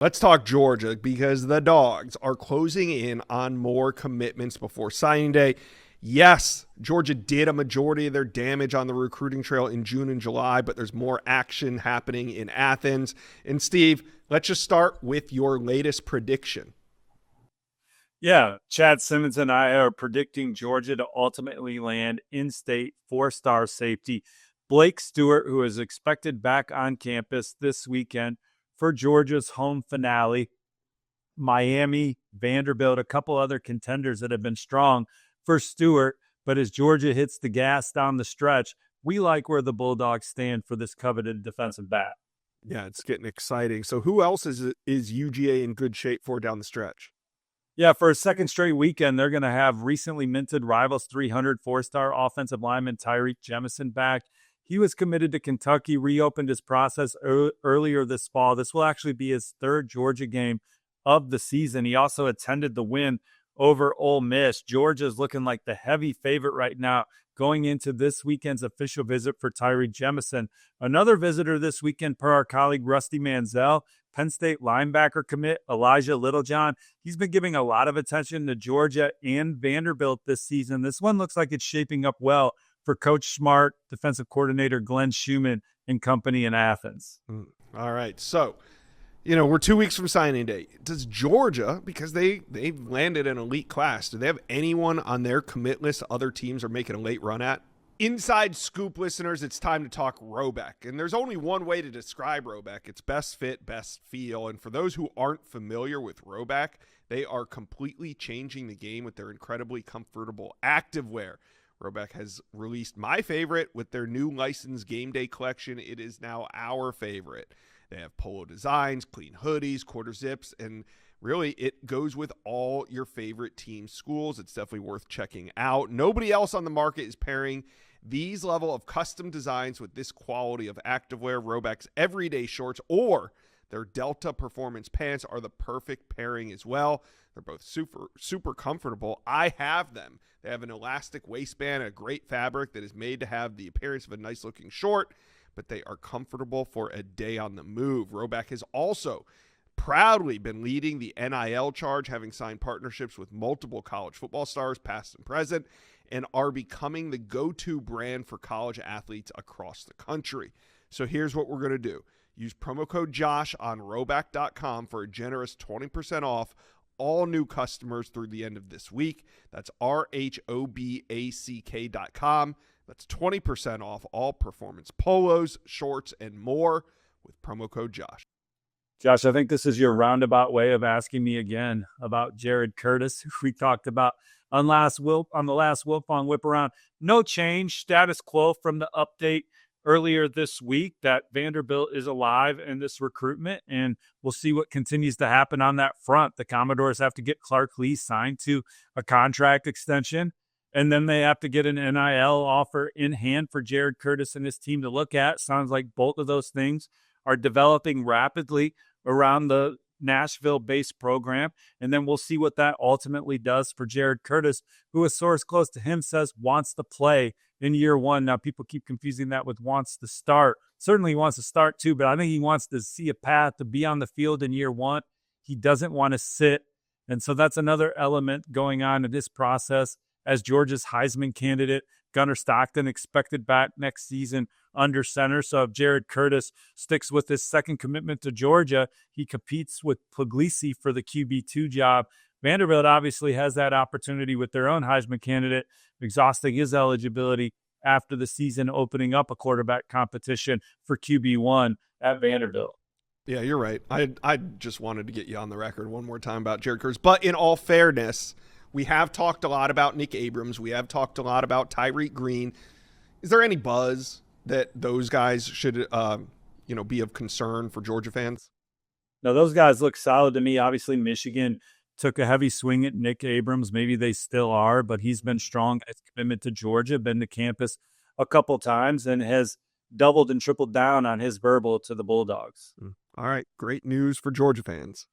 Let's talk Georgia because the Dogs are closing in on more commitments before signing day. Yes, Georgia did a majority of their damage on the recruiting trail in June and July, but there's more action happening in Athens. And Steve, let's just start with your latest prediction. Yeah, Chad Simmons and I are predicting Georgia to ultimately land in-state four-star safety Blake Stewart, who is expected back on campus this weekend for Georgia's home finale. Miami, Vanderbilt, a couple other contenders that have been strong for Stewart. But as Georgia hits the gas down the stretch, we like where the Bulldogs stand for this coveted defensive back. Yeah, it's getting exciting. So who else is UGA in good shape for down the stretch? Yeah, for a second straight weekend, they're going to have recently minted Rivals 300 four-star offensive lineman Tyreek Jemison back. He was committed to Kentucky, reopened his process earlier this fall. This will actually be his third Georgia game of the season. He also attended the win over Ole Miss. Georgia's looking like the heavy favorite right now going into this weekend's official visit for Tyreek Jemison. Another visitor this weekend, per our colleague Rusty Manziel, Penn State linebacker commit Elijah Littlejohn. He's been giving a lot of attention to Georgia and Vanderbilt this season. This one looks like it's shaping up well for Coach Smart, defensive coordinator Glenn Schumann and company in Athens. All right. So, we're 2 weeks from signing day. Does Georgia, because they've landed an elite class, do they have anyone on their commit list other teams are making a late run at? Inside scoop listeners, it's time to talk Roebuck. And there's only one way to describe Roebuck. It's best fit, best feel. And for those who aren't familiar with Roebuck, they are completely changing the game with their incredibly comfortable activewear. Roebuck has released my favorite with their new licensed game day collection. It is now our favorite. They have polo designs, clean hoodies, quarter zips, and really it goes with all your favorite team schools. It's definitely worth checking out. Nobody else on the market is pairing these level of custom designs with this quality of activewear. Roebuck's everyday shorts or their Delta Performance pants are the perfect pairing as well. They're both super comfortable. I have them. They have an elastic waistband, a great fabric that is made to have the appearance of a nice looking short, but they are comfortable for a day on the move. Roebuck has also proudly been leading the NIL charge, having signed partnerships with multiple college football stars, past and present, and are becoming the go-to brand for college athletes across the country. So here's what we're going to do. Use promo code Josh on Roebuck.com for a generous 20% off all new customers through the end of this week. That's RHOBACK.com. That's 20% off all performance polos, shorts, and more with promo code Josh. Josh, I think this is your roundabout way of asking me again about Jared Curtis, who we talked about on the last Wilfong Whip Around. No change, status quo from the update earlier this week that Vanderbilt is alive in this recruitment, and we'll see what continues to happen on that front. The Commodores have to get Clark Lee signed to a contract extension, and then they have to get an NIL offer in hand for Jared Curtis and his team to look at. Sounds like both of those things are developing rapidly around the Nashville-based program, and then we'll see what that ultimately does for Jared Curtis, who a source close to him says wants to play in year one. Now, people keep confusing that with wants to start. Certainly he wants to start too, but I think he wants to see a path to be on the field in year one. He doesn't want to sit, and so that's another element going on in this process as Georgia's Heisman candidate. Gunnar Stockton expected back next season under center. So if Jared Curtis sticks with his second commitment to Georgia, he competes with Puglisi for the QB2 job. Vanderbilt obviously has that opportunity with their own Heisman candidate, exhausting his eligibility after the season, opening up a quarterback competition for QB1 at Vanderbilt. Yeah, you're right. I just wanted to get you on the record one more time about Jared Curtis. But in all fairness, we have talked a lot about Nick Abrams. We have talked a lot about Tyreek Green. Is there any buzz that those guys should, be of concern for Georgia fans? No, those guys look solid to me. Obviously, Michigan took a heavy swing at Nick Abrams. Maybe they still are, but he's been strong. His commitment to Georgia, been to campus a couple times, and has doubled and tripled down on his verbal to the Bulldogs. All right, great news for Georgia fans.